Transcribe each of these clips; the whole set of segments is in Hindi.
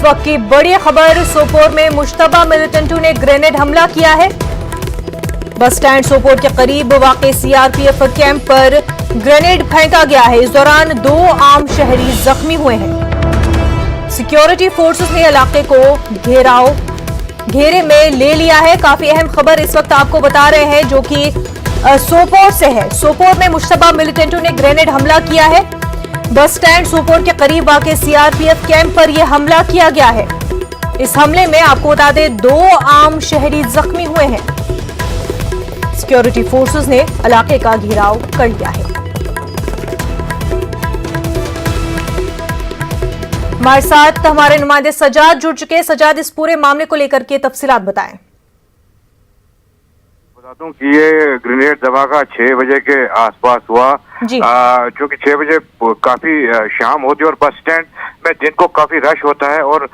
वक्त की बड़ी खबर, सोपोर में मुश्तबा मिलिटेंटों ने ग्रेनेड हमला किया है। बस स्टैंड सोपोर के करीब वाक़ सीआरपीएफ कैंप पर ग्रेनेड फेंका गया है। इस दौरान 2 आम शहरी जख्मी हुए हैं। सिक्योरिटी फोर्सेस ने इलाके को घेरे में ले लिया है। काफी अहम खबर इस वक्त आपको बता रहे हैं जो कि सोपोर से है। सोपोर में मुश्तबा मिलिटेंटों ने ग्रेनेड हमला किया है। बस स्टैंड सोपोर के करीब वाक़ सीआरपीएफ कैंप पर यह हमला किया गया है। इस हमले में आपको बता दें 2 आम शहरी जख्मी हुए हैं। सिक्योरिटी फोर्सेस ने इलाके का घेराव कर लिया है। हमारे साथ हमारे नुमाइंदे सजाद जुड़ चुके हैं। सजाद, इस पूरे मामले को लेकर के तफसीलात बताएं। बता दूं कि ये ग्रेनेड धमाका 6 बजे के आसपास हुआ, क्योंकि 6 बजे काफी शाम होती है और बस स्टैंड में दिन को काफी रश होता है और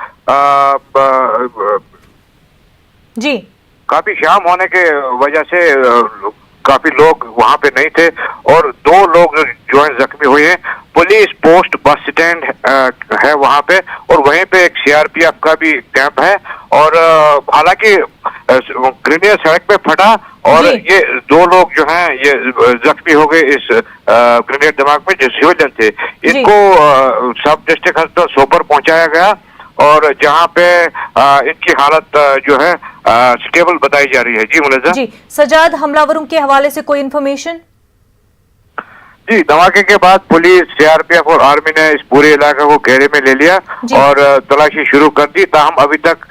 जी काफी शाम होने के वजह से काफी लोग वहां पे नहीं थे और 2 लोग जो है जख्मी हुए हैं। पुलिस पोस्ट बस स्टैंड है वहां पे और वहीं पे एक सीआरपीएफ का भी कैंप है और हालांकि ग्रेनेड सड़क पे फटा और ये 2 लोग जो हैं ये जख्मी हो गए इस ग्रेनेड धमाके में जो सिविलियन थे। इनको सब डिस्ट्रिक्ट अस्पताल सोपोर पहुंचाया गया और जहां पे इनकी हालत जो है स्टेबल बताई जा रही है। जी मुलज़ा। जी सजाद, हमलावरों के हवाले से कोई इन्फॉर्मेशन? जी, धमाके के बाद पुलिस, सीआरपीएफ और आर्मी ने इस पूरे इलाके को घेरे में ले लिया और तलाशी शुरू कर दी। ताहम अभी तक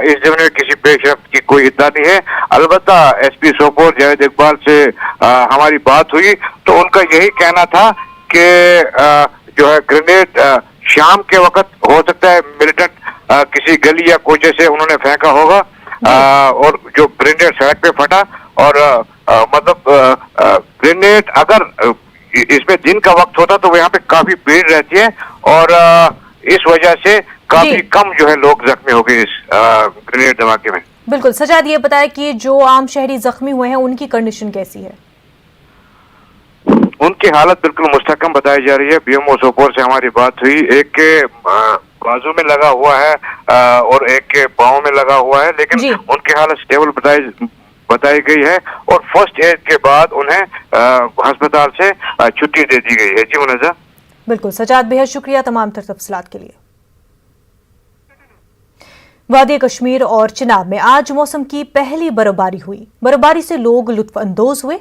इस जमाने में किसी पेशरफ्त की कोई इत्तला नहीं है। अलबत्ता एसपी सोपोर जावेद इकबाल से हमारी बात हुई तो उनका यही कहना था कि जो है ग्रेनेड शाम के वक्त हो सकता है मिलिटेंट किसी गली या कोचे से उन्होंने फेंका होगा और जो ग्रेनेड सड़क पे फटा और मतलब ग्रेनेड अगर इसमें दिन का वक्त होता तो यहाँ पे काफी भीड़ रहती है और इस वजह से काफी कम जो है लोग जख्मी हो गए इस ग्रेनेड धमाके में। बिल्कुल सजाद, ये बताया कि जो आम शहरी जख्मी हुए हैं उनकी कंडीशन कैसी है? उनकी हालत बिल्कुल मुस्तकम बताई जा रही है। बीएमओ सोपोर से हमारी बात हुई, एक के बाजू में लगा हुआ है और एक के पाँव में लगा हुआ है, लेकिन उनकी हालत स्टेबल बताई गई है और फर्स्ट एड के बाद उन्हें अस्पताल से छुट्टी दे दी गई है। जी मुनज़्ज़ा। बिल्कुल सजाद, बेहद शुक्रिया तमाम तफसीलात के लिए। वादी कश्मीर और चिनाब में आज मौसम की पहली बर्फबारी हुई। बर्फबारी से लोग लुत्फ अंदोज हुए,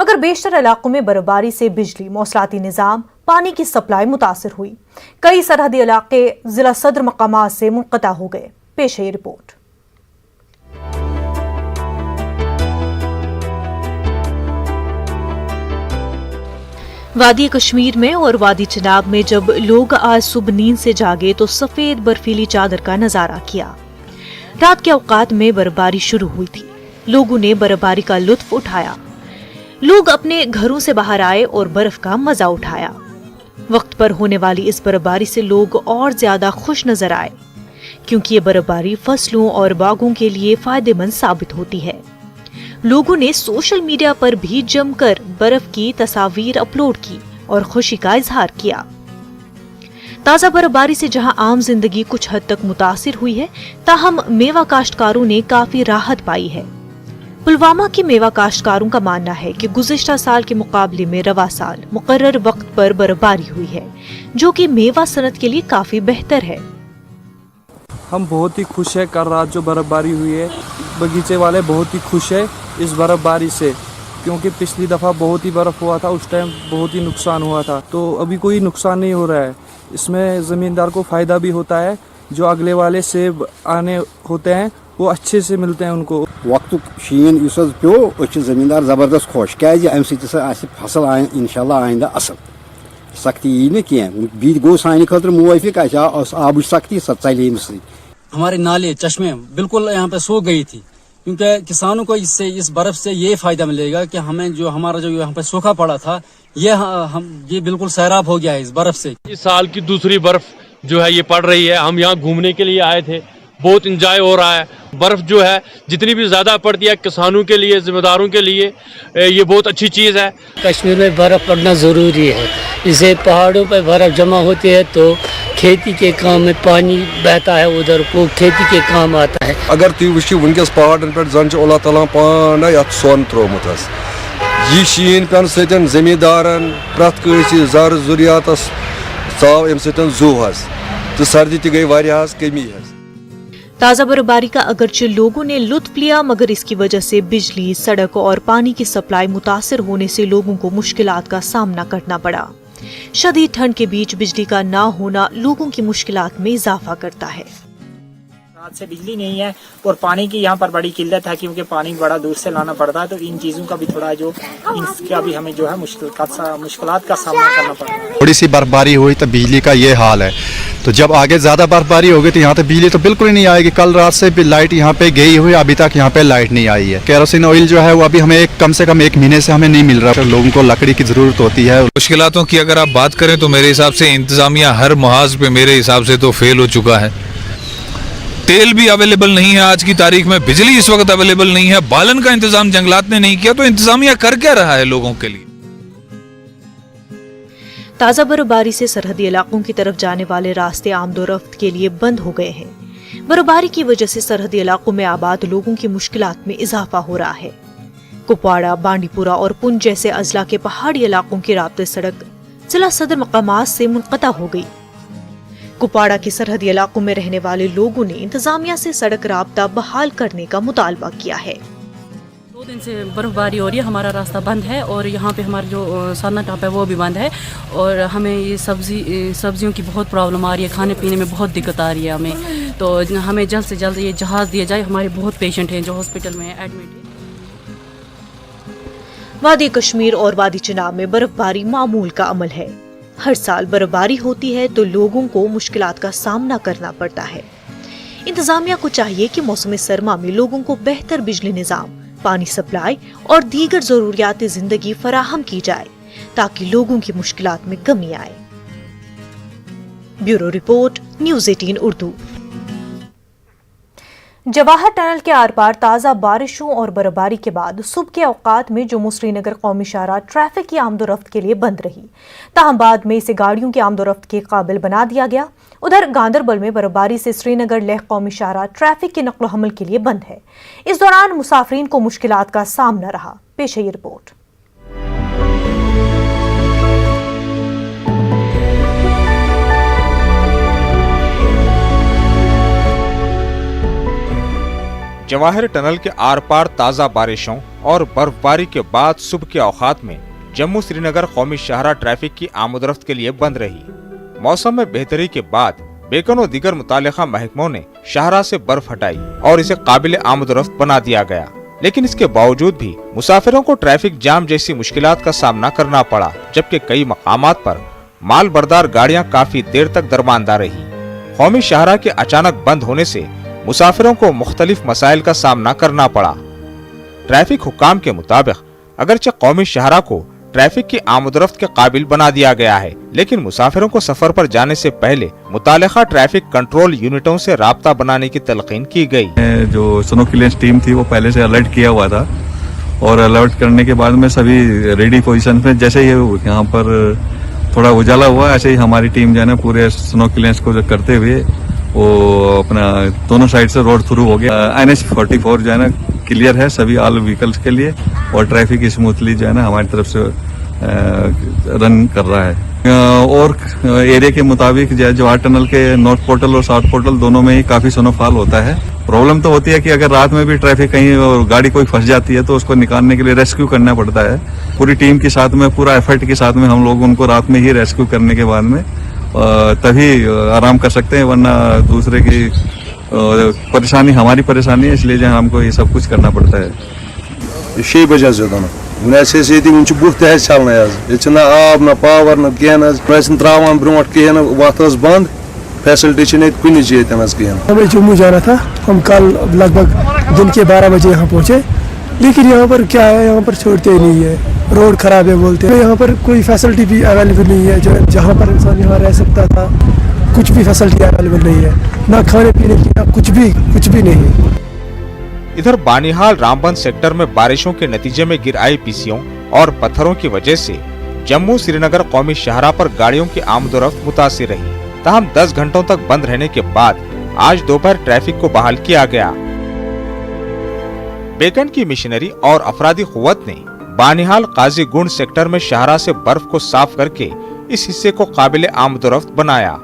मगर बेशतर इलाकों में बर्फबारी से बिजली, मौसलाती निज़ाम, पानी की सप्लाई मुतासिर हुई। कई सरहदी इलाके जिला सदर मकामात से मुनक़ता हो गए। पेश है ये रिपोर्ट। वादी कश्मीर में और वादी चिनाब में जब लोग आज सुबह नींद से जागे तो सफेद बर्फीली चादर का नजारा किया। रात के औकात में बर्फबारी शुरू हुई थी। लोगों ने बर्फबारी का लुत्फ उठाया। लोग अपने घरों से बाहर आए और बर्फ का मजा उठाया। वक्त पर होने वाली इस बर्फबारी से लोग और ज्यादा खुश नजर आए, क्योंकि ये बर्फबारी फसलों और बागों के लिए फायदेमंद साबित होती है। लोगों ने सोशल मीडिया पर भी जमकर बर्फ की तस्वीर अपलोड की और खुशी का इजहार किया। ताजा बर्फबारी से जहां आम जिंदगी कुछ हद तक मुतासिर हुई है, ताहम मेवा काश्तकारों ने काफी राहत पाई है। पुलवामा के मेवा काश्तकारों का मानना है कि गुज़िश्ता साल के मुकाबले में रवा साल मुकर्रर वक्त पर बर्फबारी हुई है, जो कि मेवा सनत के लिए काफी बेहतर है। हम बहुत ही खुश है कल रात जो बर्फबारी हुई है। बगीचे वाले बहुत ही खुश है इस बर्फबारी से, क्योंकि पिछली दफ़ा बहुत ही बर्फ़ हुआ था, उस टाइम बहुत ही नुकसान हुआ था। तो अभी कोई नुकसान नहीं हो रहा है। इसमें ज़मींदार को फ़ायदा भी होता है। जो अगले वाले सेब आने होते हैं वो अच्छे से मिलते हैं उनको। वक्त शीन पे ज़मींदार ज़बरदस्त खुश क्या अम फसल इंशाल्लाह आइंदा असल सख्ती यी न कह बी गो सान खतर मुवाफिक आब सख्ती सब चले। हमारे नाले चश्मे बिल्कुल यहाँ पे सूख गई थी, क्योंकि किसानों को इससे इस बर्फ से ये फायदा मिलेगा कि हमें जो हमारा जो यहाँ पे सूखा पड़ा था ये बिल्कुल सैराब हो गया है इस बर्फ से। इस साल की दूसरी बर्फ जो है ये पड़ रही है। हम यहाँ घूमने के लिए आए थे, बहुत इंजॉय हो रहा है। बर्फ जो है जितनी भी ज्यादा पड़ती है किसानों के लिए, जिम्मेदारों के लिए ये बहुत अच्छी चीज है। कश्मीर में बर्फ पड़ना जरूरी है। इसे पहाड़ों पर बर्फ जमा होती है तो खेती के काम में पानी बहता है, उधर को खेती के काम आता है। अगर तुम वो वनकस पहाड़न पे जन अल्लाह ताला पान ये सोन त्रोमुत यह शीन पेन सतन जमींदारन प्रत जार जुरियात चाव अम जू तो सर्दी ती गई वारिया कमी। ताज़ा बर्फबारी का अगरचे लोगों ने लुत्फ लिया, मगर इसकी वजह से बिजली, सड़क और पानी की सप्लाई मुतासिर होने से लोगों को मुश्किलात का सामना करना पड़ा। शदीद ठंड के बीच बिजली का ना होना लोगों की मुश्किलात में इजाफा करता है। रात से बिजली नहीं है और पानी की यहाँ पर बड़ी किल्लत है, क्योंकि पानी बड़ा दूर से लाना पड़ता है। तो इन चीज़ों का भी थोड़ा जो इनका भी हमें जो है मुश्किलात का सामना करना पड़ता है। थोड़ी सी बर्फबारी हुई तो बिजली का ये हाल है, तो जब आगे ज़्यादा बर्फबारी होगी तो यहाँ तो बिजली तो बिल्कुल ही नहीं आएगी। कल रात से भी लाइट यहाँ पे गई हुई, अभी तक यहाँ पे लाइट नहीं आई है। केरोसिन ऑयल जो है वो अभी हमें कम से कम 1 महीने से हमें नहीं मिल रहा है। लोगों को लकड़ी की ज़रूरत होती है। मुश्किलातों की अगर आप बात करें तो मेरे हिसाब से इंतज़ामिया हर महाज पे मेरे हिसाब से तो फेल हो चुका है। तेल भी अवेलेबल नहीं है आज की तारीख में, बिजली इस वक्त अवेलेबल नहीं है, बालन का इंतजाम जंगलात ने नहीं किया, तो इंतजामिया कर क्या रहा है लोगों के लिए। ताज़ा बर्फबारी से सरहदी इलाकों की तरफ जाने वाले रास्ते आमदोरफ्त के लिए बंद हो गए हैं। बर्फबारी की वजह से सरहदी इलाकों में आबाद लोगों की मुश्किलात में इजाफा हो रहा है। कुपवाड़ा, बांडीपुरा और पुंछ जैसे अजला के पहाड़ी इलाकों की राब्ते सड़क जिला सदर मकामात से मुनक़ता हो गई। कुपवाड़ा के सरहदी इलाकों में रहने वाले लोगों ने इंतजामिया से सड़क राब्ता बहाल करने का मुतालबा किया है। 2 दिन से बर्फबारी हो रही है, हमारा रास्ता बंद है और यहाँ पे हमारा जो सारना टाप है वो भी बंद है और हमें ये सब्जियों की बहुत प्रॉब्लम आ रही है, खाने पीने में बहुत दिक्कत आ रही है हमें। तो हमें जल्द से जल्द ये जहाज़ दिया जाए। हमारे बहुत पेशेंट हैं जो हॉस्पिटल में एडमिट हैं। वादी कश्मीर और वादी चिनाब में बर्फबारी मामूल का अमल है। हर साल बर्फबारी होती है तो लोगों को मुश्किलात का सामना करना पड़ता है। इंतजामिया को चाहिए कि मौसम सरमा में लोगों को बेहतर बिजली निजाम, पानी सप्लाई और दीगर जरूरियात जिंदगी फराहम की जाए ताकि लोगों की मुश्किलात में कमी आए। Bureau report, news 18 Urdu. Jawahar tunnel के आर पार ताज़ा बारिशों और बर्फबारी के बाद सुबह के औकात में जम्मू श्रीनगर कौमी शाहराह ट्रैफिक की आमदोरफ्त के लिए बंद रही। ताहम बाद में इसे गाड़ियों की आमदोरफ्त के काबिल बना दिया गया। उधर गांदरबल में बर्फबारी से श्रीनगर लेह कौमी शाहराह ट्रैफिक के नक्लो हमल के लिए बंद है। इस दौरान मुसाफरीन को मुश्किलात का सामना रहा। पेश है ये रिपोर्ट। जवाहर टनल के आर पार ताज़ा बारिशों और बर्फबारी के बाद सुबह के औकात में जम्मू श्रीनगर कौमी शाहराह ट्रैफिक की आमदरफ्त के लिए बंद रही। मौसम में बेहतरी के बाद बेकन और दीगर मुतालिका महकमों ने शाहराह से बर्फ हटाई और इसे काबिल आमदरफ्त बना दिया गया, लेकिन इसके बावजूद भी मुसाफिरों को ट्रैफिक जाम जैसी मुश्किलात का सामना करना पड़ा, जबकि कई मकामात पर माल बरदार गाड़ियां काफी देर तक दरमानदार रही। कौमी शाहराह के अचानक बंद होने से मुसाफिरों को मुख्तलिफ मसाइल का सामना करना पड़ा। ट्रैफिक हुकाम के मुताबिक अगरचे कौमी शाहराह को ट्रैफिक की आमदरफ्त के काबिल बना दिया गया है, लेकिन मुसाफिरों को सफर पर जाने से पहले मुतालिका ट्रैफिक कंट्रोल यूनिटों से राब्ता बनाने की तलकीन की गई। जो स्नो क्लियरेंस टीम थी वो पहले से अलर्ट किया हुआ था और अलर्ट करने के बाद में सभी रेडी पोजीशन पे, जैसे ही यहाँ पर थोड़ा उजाला हुआ ऐसे ही हमारी टीम जो है ना पूरे स्नो क्लियरेंस को करते हुए वो अपना दोनों साइड से रोड थ्रू हो गया। NH 44 जो है ना क्लियर है सभी ऑल व्हीकल्स के लिए और ट्रैफिक स्मूथली जो है ना हमारी तरफ से रन कर रहा है। और एरिया के मुताबिक जवाहर टनल के नॉर्थ पोर्टल और साउथ पोर्टल दोनों में ही काफी स्नोफॉल होता है। प्रॉब्लम तो होती है कि अगर रात में भी ट्रैफिक कहीं और गाड़ी कोई फंस जाती है तो उसको निकालने के लिए रेस्क्यू करना पड़ता है। पूरी टीम के साथ में, पूरा एफर्ट के साथ में हम लोग उनको रात में ही रेस्क्यू करने के बाद में तभी आराम कर सकते हैं, वरना दूसरे की परेशानी हमारी परेशानी है, इसलिए हमको ये सब कुछ करना पड़ता है। 6 बजे बुह तह चलन आब ना पावर ना कह त्रावान ब्रो कह वत बंद फैसिलिटी कुछ कह। हमें जम्मू जाना था, हम कल लगभग दिन के 12 बजे यहाँ पहुँचे, लेकिन यहाँ पर क्या है, यहाँ पर छोड़ते ही नहीं है, रोड खराब है बोलते हैं। यहाँ पर कोई फैसिलिटी भी अवेलेबल नहीं है, जो जहाँ पर इंसान यहाँ रह सकता था कुछ भी फैसिलिटी अवेलेबल नहीं है, ना खाने पीने की ना कुछ भी नहीं है। इधर बानिहाल रामबन सेक्टर में बारिशों के नतीजे में गिर आई पीसियों और पत्थरों की वजह से जम्मू श्रीनगर कौमी शाहराह पर गाड़ियों की आमदोरफ्त मुतासिर रही। ताहम 10 घंटों तक बंद रहने के बाद आज दोपहर ट्रैफिक को बहाल किया गया। बेकन की मिशनरी और अफरादी कुव्वत ने बानिहाल काजी गुंड सेक्टर में शाहरा से बर्फ को साफ करके इस हिस्से को काबिल आमदोरफ्त बनाया।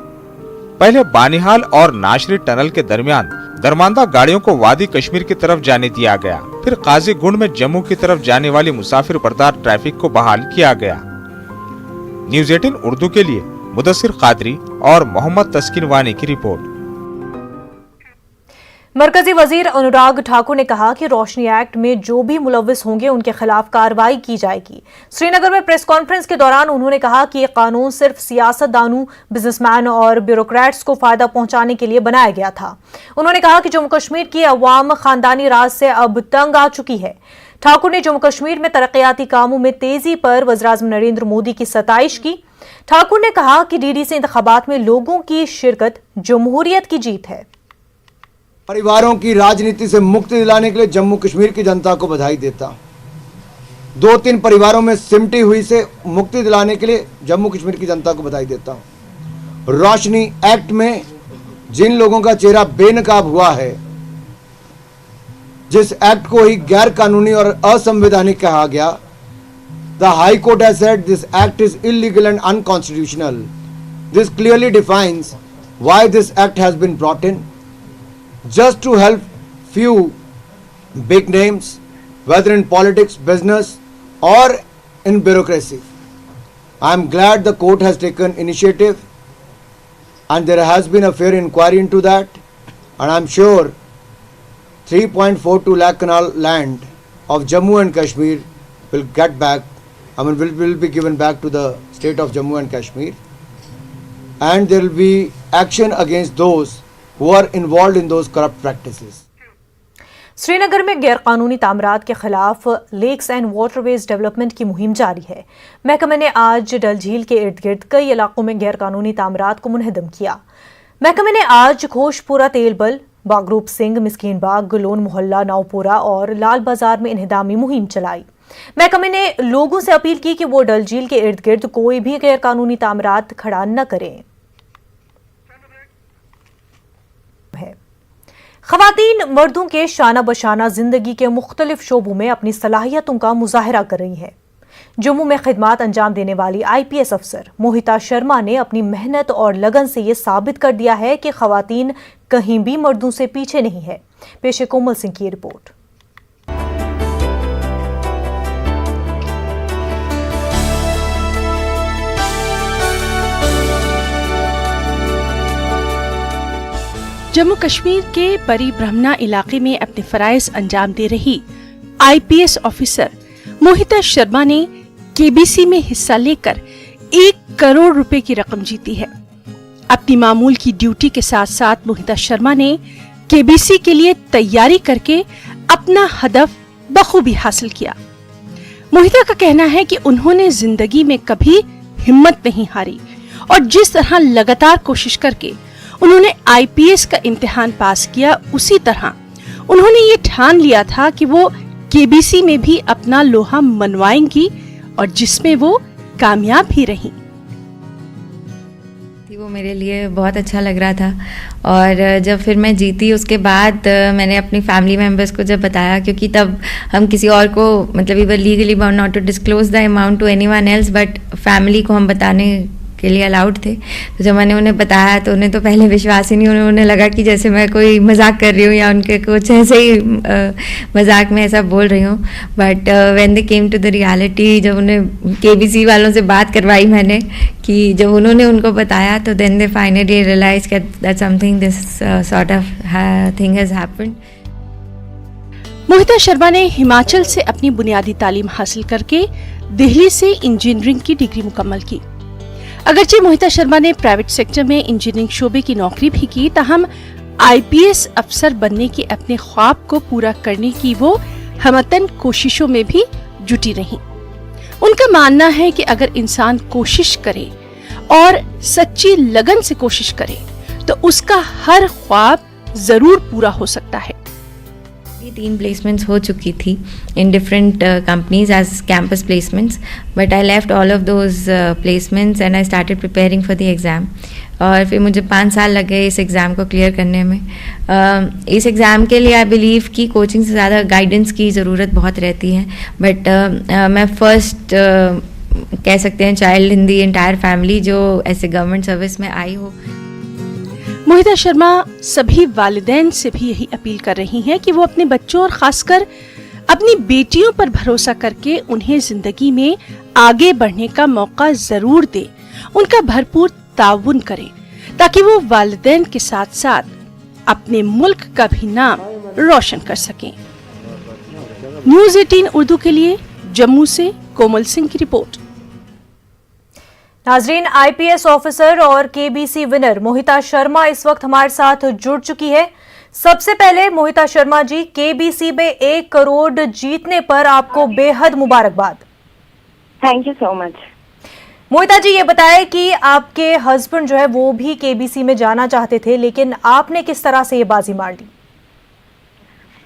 पहले बानिहाल और नाशरी टनल के दरमियान दरमांदा गाड़ियों को वादी कश्मीर की तरफ जाने दिया गया। फिर काजी गुंड में जम्मू की तरफ जाने वाली मुसाफिर बरदार ट्रैफिक को बहाल किया गया। न्यूज़ 18 उर्दू के लिए मुदस्सिर कादरी और मोहम्मद तस्किन वानी की रिपोर्ट। मरकजी वजीर अनुराग ठाकुर ने कहा कि रोशनी एक्ट में जो भी मुलव्विस होंगे उनके खिलाफ कार्रवाई की जाएगी। श्रीनगर में प्रेस कॉन्फ्रेंस के दौरान उन्होंने कहा कि ये कानून सिर्फ सियासतदानों, बिजनेसमैन और ब्यूरोक्रेट्स को फायदा पहुंचाने के लिए बनाया गया था। उन्होंने कहा कि जम्मू कश्मीर की अवाम खानदानी राज से अब तंग आ चुकी है। ठाकुर ने जम्मू कश्मीर में तरक्याती कामों में तेजी पर वज़ीर-ए-आज़म नरेंद्र मोदी की सताइश की। ठाकुर ने कहा कि डीडीसी इंतखाबात में लोगों की शिरकत जमहूरियत की जीत है। परिवारों की राजनीति से मुक्ति दिलाने के लिए जम्मू कश्मीर की जनता को बधाई देता। 2-3 परिवारों में सिमटी हुई से मुक्ति दिलाने के लिए जम्मू कश्मीर की जनता को बधाई देता हूं। रोशनी एक्ट में जिन लोगों का चेहरा बेनकाब हुआ है, जिस एक्ट को ही गैर कानूनी और असंवैधानिक कहा गया, the high court has said this act is illegal and unconstitutional. This clearly defines why this act has been brought in just to help few big names, whether in politics, business or in bureaucracy. I am glad the court has taken initiative and there has been a fair inquiry into that, and I am sure 3.42 lakh canal land of Jammu and Kashmir will get back, will be given back to the state of Jammu and Kashmir, and there will be action against those who are involved in those corrupt practices. Srinagar में गैरकानूनी तामीरात के खिलाफ लेक्स एंड वाटरवेज डेवलपमेंट की मुहिम जारी है। महकमे ने आज डल झील के इर्द गिर्द कई इलाकों में गैरकानूनी तामीरात को मुनहदम किया। महकमे ने आज घोषपुरा तेलबल, बागरूप सिंह, मिस्कीन बाग, गुलोन मोहल्ला, नावपुरा और लाल बाजार में इन्हदामी मुहिम चलाई। महकमे ने लोगों से अपील की कि वो डल झील के इर्द गिर्द कोई भी गैरकानूनी तामीरात खड़ा न करें। ख़वातीन मर्दों के शाना बशाना जिंदगी के मुख्तलिफ शोबों में अपनी सलाहियतों का मुजाहरा कर रही हैं। जम्मू में खिदमात अंजाम देने वाली IPS अफसर मोहिता शर्मा ने अपनी मेहनत और लगन से ये साबित कर दिया है कि ख़वातीन कहीं भी मर्दों से पीछे नहीं है। पेश कोमल सिंह की रिपोर्ट। जम्मू कश्मीर के परी ब्रह्मना इलाके में अपने फराइज अंजाम दे रही IPS ऑफिसर मोहिता शर्मा ने KBC में हिस्सा लेकर 1 करोड़ रुपए की रकम जीती है। अपनी मामूल की ड्यूटी के साथ साथ मोहिता शर्मा ने KBC के लिए तैयारी करके अपना हदफ बखूबी हासिल किया। मोहिता का कहना है कि उन्होंने जिंदगी में कभी हिम्मत नहीं हारी और जिस तरह लगातार कोशिश करके उन्होंने IPS का इम्तिहान पास किया, उसी तरह उन्होंने ये ठान लिया था कि वो KBC में भी अपना लोहा मनवाएंगी और जिसमें वो कामयाब भी रहीं। वो मेरे लिए बहुत अच्छा लग रहा था और जब फिर मैं जीती उसके बाद मैंने अपनी फैमिली मेम्बर्स को जब बताया, क्योंकि तब हम किसी और को मतलब we were legally bound not to disclose the amount to anyone else, but family को हम बताने के लिए अलाउड थे। तो जब मैंने उन्हें बताया तो उन्हें तो पहले विश्वास ही नहीं, उन्हें लगा कि जैसे मैं कोई मजाक कर रही हूँ या उनके कुछ ऐसे ही मजाक में ऐसा बोल रही हूँ। But when they came to the reality, जब उन्हें KBC वालों से बात करवाई मैंने, कि जब उन्होंने उनको बताया तो then they finally realize that something this sort of thing has happened. Mohita Sharma ने हिमाचल से अपनी बुनियादी तालीम हासिल करके दिल्ली से इंजीनियरिंग की डिग्री मुकम्मल की। अगरचे मोहिता शर्मा ने प्राइवेट सेक्टर में इंजीनियरिंग शोबे की नौकरी भी की, ताहम IPS अफसर बनने के अपने ख्वाब को पूरा करने की वो हमतन कोशिशों में भी जुटी रहीं। उनका मानना है कि अगर इंसान कोशिश करे और सच्ची लगन से कोशिश करे तो उसका हर ख्वाब जरूर पूरा हो सकता है। 3 प्लेसमेंट्स हो चुकी थी in different companies as campus placements, but I left all of those placements and I started preparing for the exam. और फिर मुझे 5 साल लग गए इस एग्ज़ाम को क्लियर करने में। इस एग्ज़ाम के लिए आई बिलीव कि कोचिंग से ज़्यादा गाइडेंस की ज़रूरत बहुत रहती है, बट मैं फर्स्ट कह सकते हैं child in the entire family जो ऐसे गवर्नमेंट सर्विस में आई हो। मोहिता शर्मा सभी वालिदैन से भी यही अपील कर रही हैं कि वो अपने बच्चों और खासकर अपनी बेटियों पर भरोसा करके उन्हें जिंदगी में आगे बढ़ने का मौका जरूर दें, उनका भरपूर ताउन करें ताकि वो वालिदैन के साथ साथ अपने मुल्क का भी नाम रोशन कर सकें। न्यूज़ 18 उर्दू के लिए जम्मू से कोमल सिंह की रिपोर्ट। नाजरीन, आईपीएस ऑफिसर और केबीसी विनर मोहिता शर्मा इस वक्त हमारे साथ जुड़ चुकी है। सबसे पहले मोहिता शर्मा जी, केबीसी में 1 करोड़ जीतने पर आपको बेहद मुबारकबाद। Thank you so much. Mohita ji, ये बताएं कि आपके हस्बैंड जो है वो भी केबीसी में जाना चाहते थे, लेकिन आपने किस तरह से ये बाजी मार ली?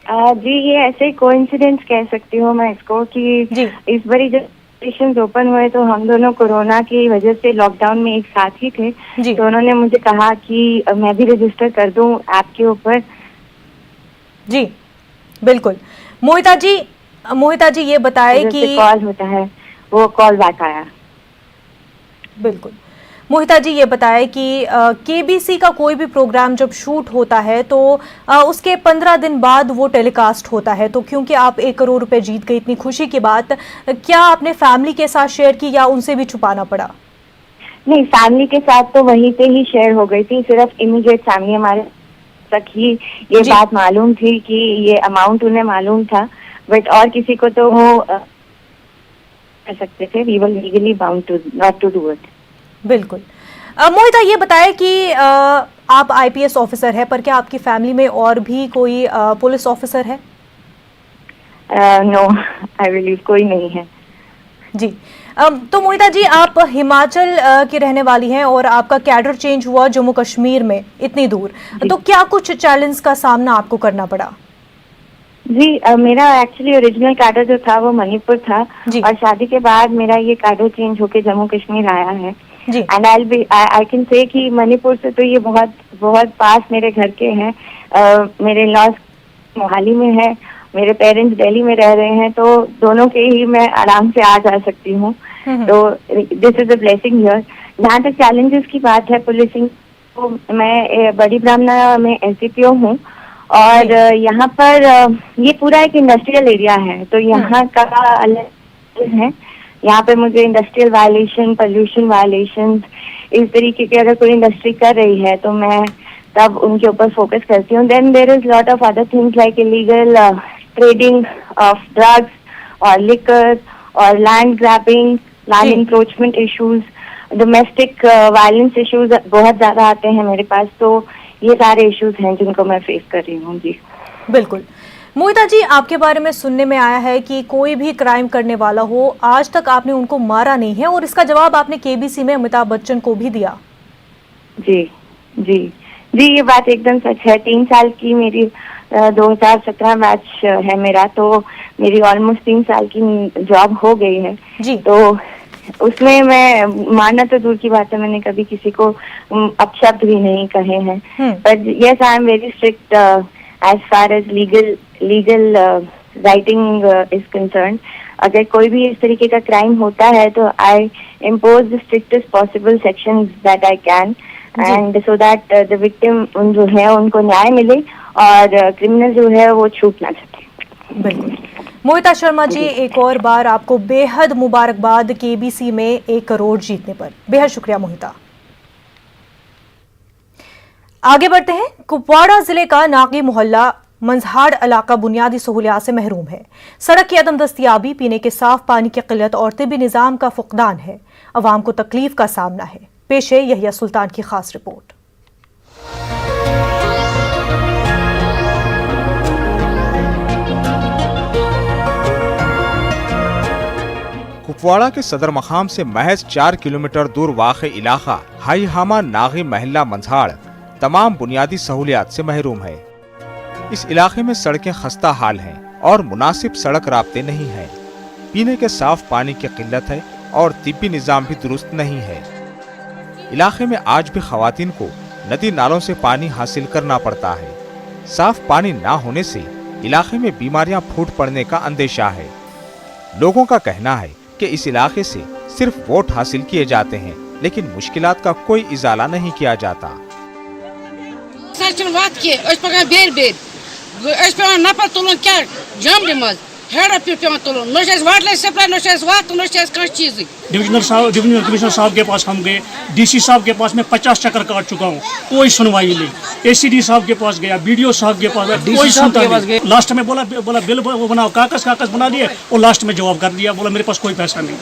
जी, ये ऐसे कोइंसिडेंस कह सकती हूँ मैं इसको कि इस बारी जब स्टेशन ओपन हुए तो हम दोनों कोरोना की वजह से लॉकडाउन में एक साथ ही थे, तो उन्होंने मुझे कहा कि मैं भी रजिस्टर कर दूं ऐप के ऊपर। जी बिल्कुल। मोहिता जी ये बताएं कि कॉल होता है, वो कॉल बैक आया। बिल्कुल। मोहिता जी ये बताएं कि केबीसी का कोई भी प्रोग्राम जब शूट होता है तो उसके 15 दिन बाद वो टेलीकास्ट होता है, तो क्योंकि आप 1 करोड़ रुपए जीत गई, इतनी खुशी की बात, क्या आपने फैमिली के साथ शेयर की या उनसे भी छुपाना पड़ा? नहीं, फैमिली के साथ तो वहीं पे ही शेयर हो गई थी। सिर्फ इमीडिएट फैमिली हमारे तक ही ये बात मालूम थी कि ये अमाउंट उन्हें मालूम था, बट और किसी को तो वो कर सकते थे। We were legally bound to not to do it. बिल्कुल। मोहिता ये बताएं कि आप आईपीएस ऑफिसर है, पर क्या आपकी फैमिली में और भी कोई पुलिस ऑफिसर है? नो, आई बिलीव कोई नहीं है। जी। तो मोहिता जी, आप हिमाचल की रहने वाली हैं और आपका कैडर चेंज हुआ जम्मू कश्मीर में इतनी दूर, तो क्या कुछ चैलेंज का सामना आपको करना पड़ा? जी, मेरा एक्चुअली ओरिजिनल कैडर जो था वो मणिपुर था, और शादी के बाद मेरा ये कैडर चेंज होके जम्मू कश्मीर आया है। एंड आई कैन से कि मणिपुर से तो ये बहुत बहुत पास मेरे घर के हैं। मेरे लॉज मोहाली में है, मेरे पेरेंट्स दिल्ली में रह रहे हैं, तो दोनों के ही मैं आराम से आ जा सकती हूँ। तो this is a blessing here. जहाँ तक चैलेंजेस की बात है पुलिसिंग, तो मैं बड़ी ब्राह्मणा में एसडीपीओ हूँ, और यहाँ पर ये पूरा एक इंडस्ट्रियल एरिया है, तो यहाँ का अलग है। यहाँ पे मुझे इंडस्ट्रियल वायलेशन, पोल्यूशन वायलेशन, इस तरीके की अगर कोई इंडस्ट्री कर रही है तो मैं तब उनके ऊपर फोकस करती हूँ। Then there is lot of other things like illegal trading of drugs और लिकर और land grabbing, land encroachment issues, domestic violence issues बहुत ज्यादा आते हैं मेरे पास। तो ये सारे इश्यूज हैं जिनको मैं फेस कर रही हूँ। जी बिल्कुल। मोहिता जी, आपके बारे में सुनने में आया है कि कोई भी क्राइम करने वाला हो, आज तक आपने उनको मारा नहीं है, और इसका जवाब आपने केबीसी में अमिताभ बच्चन को भी दिया। जी जी जी, ये बात एकदम सच है। 3 साल की मेरी 2017 बैच है मेरा, तो मेरी ऑलमोस्ट 3 साल की जॉब हो गई है जी। तो उसमें मैं मानना तो दूर की बात है, मैंने कभी किसी को अपशब्द भी नहीं कहे हैं। But yes, I am very strict as far as legal writing is concern. अगर कोई भी इस तरीके का क्राइम होता है तो I impose the strictest possible sections that I can, and so that the victim जो है उनको न्याय मिले और क्रिमिनल जो है वो छूट ना सके। बिल्कुल। मोहिता शर्मा जी, एक और बार आपको बेहद मुबारकबाद केबीसी में 1 करोड़ जीतने पर। बेहद शुक्रिया मोहिता। आगे बढ़ते हैं। कुपवाड़ा जिले का नागी मोहल्ला मंझाड़ इलाका बुनियादी सहूलियात से महरूम है। सड़क की अदम दस्तियाबी, पीने के साफ पानी की किल्लत और तिब्बी निज़ाम का फुकदान है। अवाम को तकलीफ का सामना है। पेश है यहिया सुल्तान की खास रिपोर्ट। कुपवाड़ा के सदर मकाम से महज 4 किलोमीटर दूर वाक़ इलाका हाई हामा नागी महल्ला मंझाड़ तमाम बुनियादी सहूलियात से महरूम है। इस इलाके में सड़कें खस्ता हाल हैं और मुनासिब सड़क राब्ते नहीं है। पीने के साफ पानी की किल्लत है और तिब्बी निजाम भी दुरुस्त नहीं है। इलाके में आज भी खवातीन को नदी नालों से पानी हासिल करना पड़ता है। साफ पानी ना होने से इलाके में बीमारियां फूट पड़ने का अंदेशा है। लोगों का कहना है कि इस इलाके से सिर्फ वोट हासिल किए जाते हैं, लेकिन मुश्किलात का कोई इजाला नहीं किया जाता। डिविजनल कमिश्नर साहब के पास हम गए, डीसी साहब के पास मैं 50 चक्कर काट चुका हूँ, कोई सुनवाई नहीं। एसीडी साहब के पास गया, बीडीओ साहब के पास गया, कोई सुनता नहीं। लास्ट में बोला बिल बनाओ, कागज बना दिए और लास्ट में जवाब कर दिया, बोला मेरे पास कोई पैसा नहीं।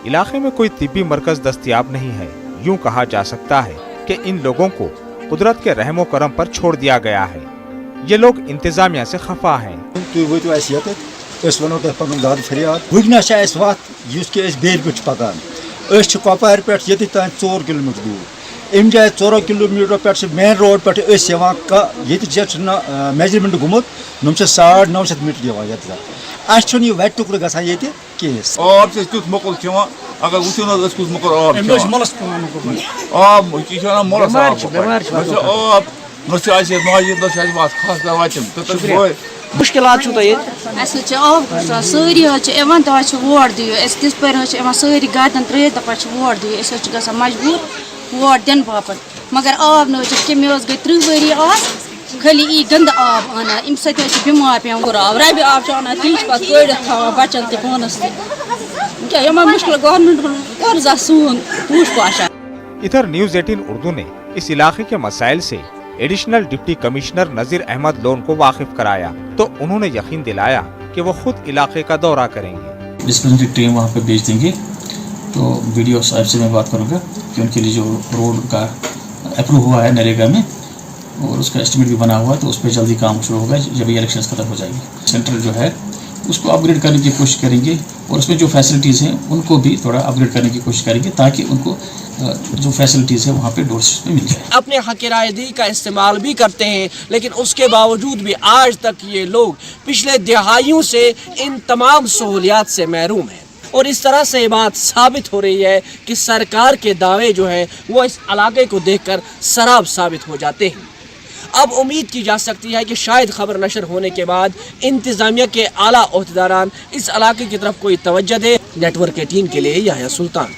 इलाके में कोई तिब्बी मरकज दस्तयाब नहीं है। यूं कहा जा सकता है कि इन लोगों को कुदरत के रहमो करम पर छोड़ दिया गया है। ये लोग इंतजामिया से खफा हैं। कपार पे ये 4 किलोमीटर दूर अम जाए 4 किलोमीटर पे मेन रोड पे मेजरमेंट गुमुत 950 मीटर दिवान ये वट टुकड़ ग आब से तुत मोकल खिवान अगर वो न कुछ मोकल आब आब मुश्किलात आब सारी वोट दियो तिस पे सारी गाड़न त्रे दपा वोट दियो ग मजबूर वोट दिन बापत, मगर आब न कमे गई 30 वरी आज खाली ई गंद आब आना अम बीमार पे रबी आब तीज पे कड़ था बचन तनस क्या मुश्किल गवर्नमेंट सून पूछ पाशा। इधर न्यूज 18 उर्दू ने इस इलाके के मसाइल से additional deputy commissioner Nazir Ahmad loan को वाकिफ कराया, तो उन्होंने यकीन दिलाया कि वो खुद इलाके का दौरा करेंगे। डिस्प्लिनरी टीम वहाँ पे भेज देंगे। तो वीडियो साहब से मैं बात करूँगा कि उनके लिए जो रोड का अप्रूव हुआ है नरेगा में और उसका एस्टिमेट भी बना हुआ है, तो उस पर जल्दी काम शुरू होगा जब ये इलेक्शन खत्म हो जाएगी। सेंटर जो है उसको अपग्रेड करने की कोशिश करेंगे और उसमें जो फैसिलिटीज़ हैं उनको भी थोड़ा अपग्रेड करने की कोशिश करेंगे ताकि उनको जो फैसिलिटीज़ है वहाँ पे डोर स्टेप मिल जाए। अपने हक रायदी का इस्तेमाल भी करते हैं, लेकिन उसके बावजूद भी आज तक ये लोग पिछले दिहाइयों से इन तमाम सहूलियात से महरूम हैं। और इस तरह से बात साबित हो रही है कि सरकार के दावे जो है वो इस इलाके को देखकर सराब साबित हो जाते हैं। अब उम्मीद की जा सकती है कि शायद खबर नशर होने के बाद इंतजामिया के आला ओहदेदारान इस इलाके की तरफ कोई तवज्जो दे। नेटवर्क 18 के लिए याह्या सुल्तान।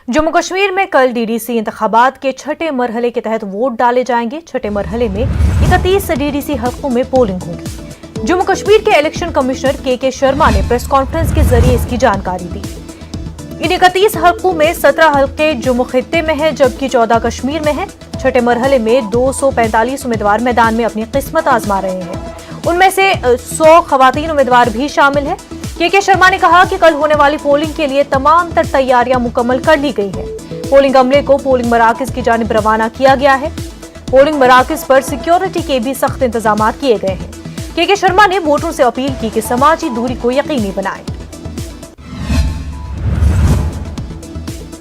जम्मू कश्मीर में कल डीडीसी इंतखाबात के छठे मरहले के तहत वोट डाले जाएंगे। छठे मरहले में 31 डीडीसी हलकों में पोलिंग होगी। जम्मू कश्मीर के इलेक्शन कमिश्नर के शर्मा ने प्रेस कॉन्फ्रेंस के जरिए इसकी जानकारी दी। इन 31 हलकों में 17 हलके जम्मू खित्ते में हैं, जबकि 14 कश्मीर में हैं। छठे मरहले में 245 उम्मीदवार मैदान में अपनी किस्मत आजमा रहे हैं। उनमें से 100 खवातीन उम्मीदवार भी शामिल हैं। के शर्मा ने कहा कि कल होने वाली पोलिंग के लिए तमाम तर तैयारियां मुकम्मल कर ली गई हैं। पोलिंग अमले को पोलिंग मराकज की जानिब रवाना किया गया है। पोलिंग मराकज पर सिक्योरिटी के भी सख्त इंतजाम किए गए हैं। के शर्मा ने वोटरों से अपील की कि समाजी दूरी को यकीनी बनाएं।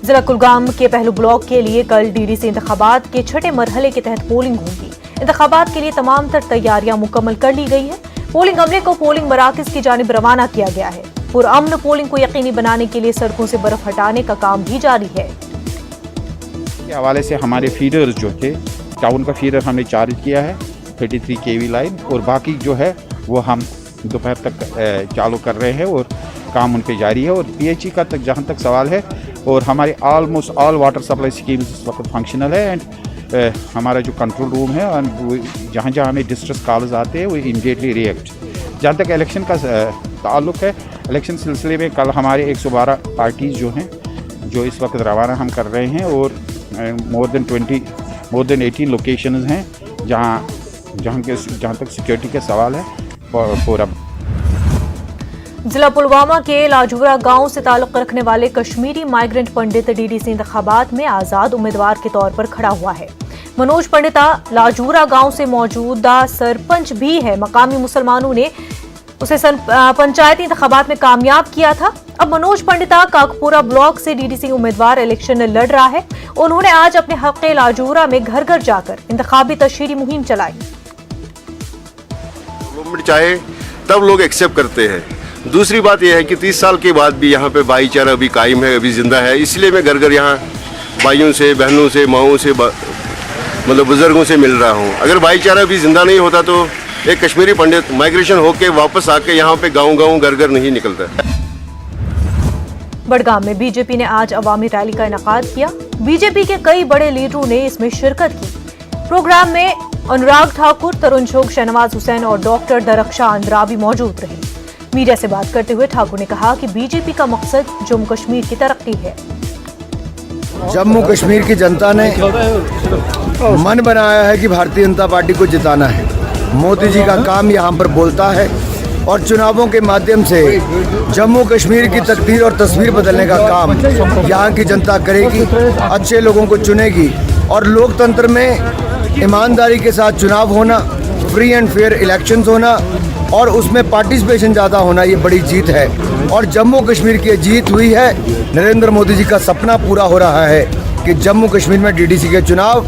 जिला कुलगाम के पहलू ब्लॉक के लिए कल डीडीसी इंतखाबात के छठे मरहले के तहत पोलिंग होगी। इंतखाबात के लिए तमाम तर तैयारियां मुकम्मल कर ली गई है। पोलिंग अमले को पोलिंग मराकज की जानिब रवाना किया गया है। पुरअमन पोलिंग को यकीनी बनाने के लिए सड़कों से बर्फ हटाने का काम भी जारी है। के हवाले से हमारे फीडर्स जो थे, टाउन का फीडर हमने चार्ज किया है 33 केवी लाइन, और बाकी जो है वो हम दोपहर तक चालू कर रहे हैं और काम उन पर जारी है। और पीएचई का तक जहाँ तक सवाल है, और हमारे almost all water supply schemes इस वक्त फंक्शनल है। एंड हमारा जो कंट्रोल रूम है और जहाँ जहाँ हमें डिस्ट्रेस कॉल्स आते हैं वो इमीडिएटली रिएक्ट। जहाँ तक इलेक्शन का ताल्लुक है, इलेक्शन सिलसिले में कल हमारे 112 पार्टीज़ जो हैं जो इस वक्त रवाना हम कर रहे हैं, और मोर देन 18 लोकेशंस हैं जहाँ तक सिक्योरिटी के सवाल है पूरा। जिला पुलवामा के लाजूरा गांव से ताल्लुक रखने वाले कश्मीरी माइग्रेंट पंडित डीडीसी इंतखाबात में आजाद उम्मीदवार के तौर पर खड़ा हुआ है। मनोज पंडिता लाजूरा गांव से मौजूदा सरपंच भी है। मकामी मुसलमानों ने उसे पंचायती इंतखाबात में कामयाब किया था। अब मनोज पंडिता काकपुरा ब्लॉक से डीडीसी उम्मीदवार इलेक्शन लड़ रहा है। उन्होंने आज अपने हक लाजूरा में घर घर जाकर इंतखाबी तशहीरी मुहिम चलाई। गवर्नमेंट चाहे तब लोग एक्सेप्ट करते हैं। दूसरी बात यह है कि 30 साल के बाद भी यहाँ पे भाईचारा अभी कायम है, अभी जिंदा है। इसलिए मैं घर घर यहाँ भाइयों से, बहनों से, माओं से, मतलब बुजुर्गों से मिल रहा हूँ। अगर भाईचारा भी जिंदा नहीं होता तो एक कश्मीरी पंडित माइग्रेशन होके वापस आके यहाँ पे गाँव घर घर नहीं निकलता। बड़गाम में बीजेपी ने आज अवामी रैली का इनेकाद किया। बीजेपी के कई बड़े लीडरों ने इसमें शिरकत की। प्रोग्राम में अनुराग ठाकुर, तरुण चोग, शहनवाज हुसैन और डॉक्टर दरख्शा अंद्राबी मौजूद रहे। मीडिया से बात करते हुए ठाकुर ने कहा कि बीजेपी का मकसद जम्मू कश्मीर की तरक्की है। जम्मू कश्मीर की जनता ने मन बनाया है कि भारतीय जनता पार्टी को जिताना है। मोदी जी का काम यहाँ पर बोलता है और चुनावों के माध्यम से जम्मू कश्मीर की तकदीर और तस्वीर बदलने का काम यहाँ की जनता करेगी। अच्छे लोगों को चुनेगी और लोकतंत्र में ईमानदारी के साथ चुनाव होना, फ्री एंड फेयर इलेक्शंस होना और उसमें पार्टिसिपेशन ज़्यादा होना, ये बड़ी जीत है। और जम्मू कश्मीर की जीत हुई है। नरेंद्र मोदी जी का सपना पूरा हो रहा है कि जम्मू कश्मीर में डीडीसी के चुनाव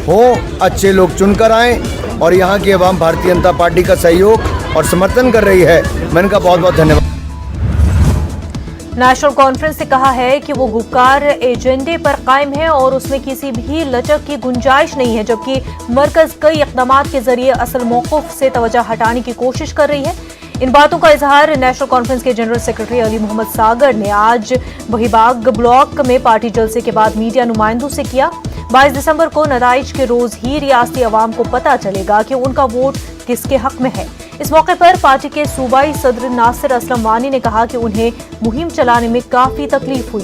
हो, अच्छे लोग चुनकर आएँ और यहाँ की आवाम भारतीय जनता पार्टी का सहयोग और समर्थन कर रही है। मैं इनका बहुत बहुत धन्यवाद। नेशनल कॉन्फ्रेंस ने कहा है कि वो गुपकार एजेंडे पर कायम है और उसमें किसी भी लचक की गुंजाइश नहीं है, जबकि मरकज कई इक़दामात के जरिए असल मौक़िफ़ से तवज्जो हटाने की कोशिश कर रही है। इन बातों का इजहार नेशनल कॉन्फ्रेंस के जनरल सेक्रेटरी अली मोहम्मद सागर ने आज बहीबाग ब्लॉक में पार्टी जलसे के बाद मीडिया नुमाइंदों से किया। 22 दिसंबर को नताइज के रोज ही रियासती अवाम को पता चलेगा कि उनका वोट किसके हक में है। इस मौके पर पार्टी के सूबाई सदर नासिर असलम वानी ने कहा कि उन्हें मुहिम चलाने में काफी तकलीफ हुई।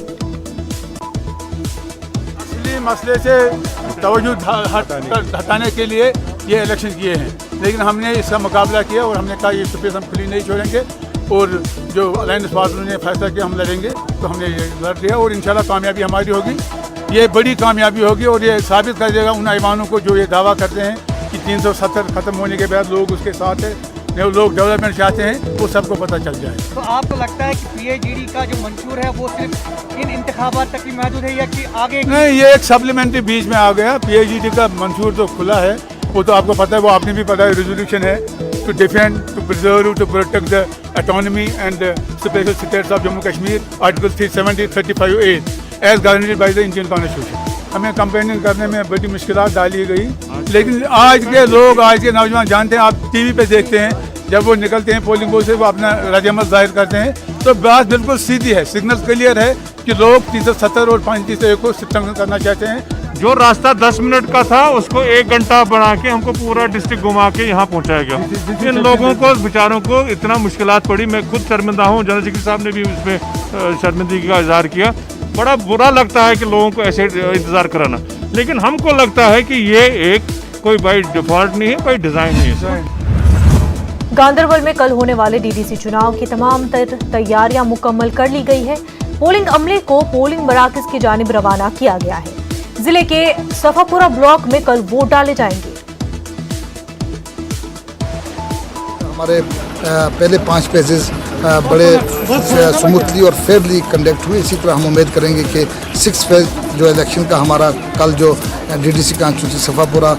असली मसले से तवज्जो हटाने के लिए ये इलेक्शन किए हैं, लेकिन हमने इसका मुकाबला किया और हमने कहा ये स्पेस हम खुली नहीं छोड़ेंगे और जो अलायंस पार्टनर ने फैसला किया हम लड़ेंगे, तो हमने ये लड़ लिया और इंशाल्लाह कामयाबी हमारी होगी। ये बड़ी कामयाबी होगी और ये साबित कर देगा उन ईमानों को जो ये दावा करते हैं कि 370 खत्म होने के बाद लोग उसके साथ है, लोग डेवलपमेंट चाहते हैं, वो सबको पता चल जाए। तो आपको लगता है कि पीएचडी का जो मंशूर है वो सिर्फ इन इंतखाबात तक ही महदूद है या कि आगे? नहीं, ये एक सप्लीमेंट्री बीच में आ गया। पीएचडी का मंशूर तो खुला है, वो तो आपको पता है, वो आपने भी पता है, रेजोल्यूशन है to defend, to preserve, to protect the autonomy and special status of Jammu Kashmir, article 370, 35A as guaranteed by the Indian constitution. हमें कंपेनिंग करने में बड़ी मुश्किलात डाली गई, लेकिन आज के लोग, आज के नौजवान जानते हैं, आप टीवी पे देखते हैं, जब वो निकलते हैं पोलिंग बूथ से, वो अपना रजामत जाहिर करते हैं, तो बात बिल्कुल सीधी है, सिग्नल क्लियर है कि लोग 370 और 35 को स्ट्रगल करना चाहते हैं। जो रास्ता 10 मिनट का था उसको 1 घंटा बढ़ा के हमको पूरा डिस्ट्रिक्ट घुमा के यहाँ पहुँचाया गया। इन लोगों को बेचारों को इतना मुश्किलात पड़ी, मैं खुद शर्मिंदा हूँ, जनरल सेक्रेटरी साहब ने भी उसमें शर्मिंदगी का इजहार किया। बड़ा बुरा लगता है कि लोगों को ऐसे इंतजार कराना, लेकिन हमको लगता है कि ये एक कोई बाई डिफॉल्ट नहीं है, कोई डिजाइन नहीं है। गांदरबल में कल होने वाले डीडीसी चुनाव की तमाम तैयारियां मुकम्मल कर ली गई है। पोलिंग अमले को पोलिंग मराकज की जानिब रवाना किया गया है। जिले के सफापुरा ब्लॉक में कल वोट डाले जाएंगे। हमारे पहले 5 पेजेस बड़े स्मूथली और फेयरली कंडक्ट हुए। इसी तरह हम उम्मीद करेंगे कि 6 फेज जो इलेक्शन का हमारा कल जो डीडीसी कॉन्स्टिट्यूंसी सफापुरा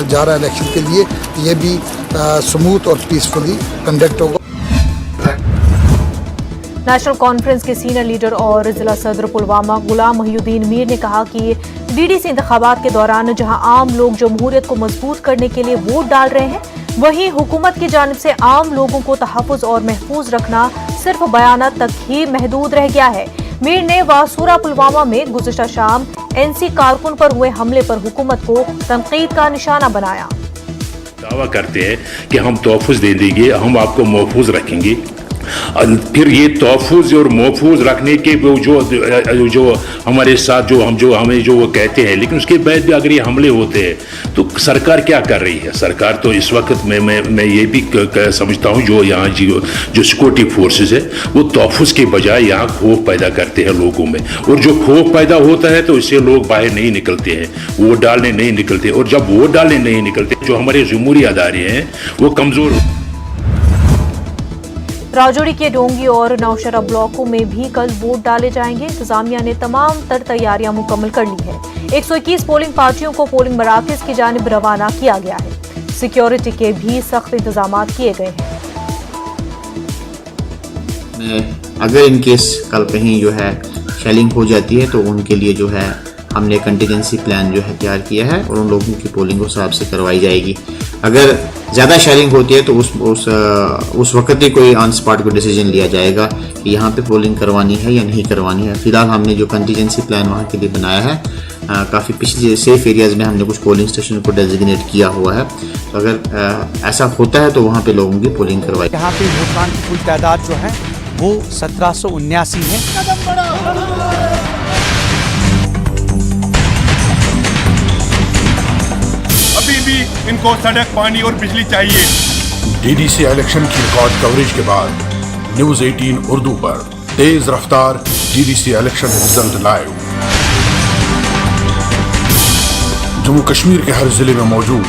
जा रहा है इलेक्शन के लिए, ये भी स्मूथ और पीसफुली कंडक्ट होगा। नेशनल कॉन्फ्रेंस के सीनियर लीडर और जिला सदर पुलवामा गुलाम मोहिउद्दीन मीर ने कहा कि डीडीसी इंतखाबात के दौरान जहां आम लोग जमहूरियत को मजबूत करने के लिए वोट डाल रहे हैं, वहीं हुकूमत की जानिब से आम लोगों को तहफ़्फ़ुज़ और महफूज रखना सिर्फ बयानात तक ही महदूद रह गया है। मीर ने वासूरा पुलवामा में गुज़िश्ता शाम एनसी कारकुन पर हुए हमले पर हुकूमत को तनकीद का निशाना बनाया। दावा करते हैं कि हम तोहफ़्फ़ुज़ दे देंगे, हम आपको महफूज रखेंगे, फिर ये तहफ़्फ़ुज़ और महफूज रखने के वो जो हमारे साथ हमें जो वो कहते हैं, लेकिन उसके बाद भी अगर ये हमले होते हैं तो सरकार क्या कर रही है? सरकार तो इस वक्त मैं ये भी समझता हूँ जो यहाँ जो सिक्योरिटी फोर्सेस है वो तहफ़्फ़ुज़ के बजाय यहाँ खौफ पैदा करते हैं लोगों में, और जो खौफ पैदा होता है तो इससे लोग बाहर नहीं निकलते हैं, वोट डालने नहीं निकलते, और जब वोट डालने नहीं निकलते जो हमारे जमहूरी अदारे हैं वो कमज़ोर। राजौरी के डोंगी और नौशहरा ब्लॉकों में भी कल वोट डाले जाएंगे। इंतजामिया ने तमाम तर तैयारियां मुकम्मल कर ली है। 121 पोलिंग पार्टियों को पोलिंग मराकज की जानिब रवाना किया गया है। सिक्योरिटी के भी सख्त इंतजाम किए गए हैं। अगर इनकेस कल कहीं जो है शेलिंग हो जाती है तो उनके लिए जो है हमने कंटिजेंसी प्लान जो है तैयार किया है और उन लोगों की पोलिंग उस हिसाब से करवाई जाएगी। अगर ज़्यादा शेयरिंग होती है तो उस वक्त ही कोई ऑन स्पॉट को डिसीजन लिया जाएगा कि यहाँ पे पोलिंग करवानी है या नहीं करवानी है। फिलहाल हमने जो कंटिजेंसी प्लान वहाँ के लिए बनाया है, काफ़ी पिछले सेफ एरियाज़ में हमने कुछ पोलिंग स्टेशन को डेजिग्नेट किया हुआ है, तो अगर ऐसा होता है तो वहाँ पे लोगों की पोलिंग करवाई। यहाँ पे वोटरान की कुल तादाद जो है वो 1779 है। अभी भी इनको सड़क, पानी और बिजली चाहिए। डीडीसी इलेक्शन की रिकॉर्ड कवरेज के बाद न्यूज 18 उर्दू पर तेज रफ्तार DDC election result live. Jammu Kashmir के हर जिले में मौजूद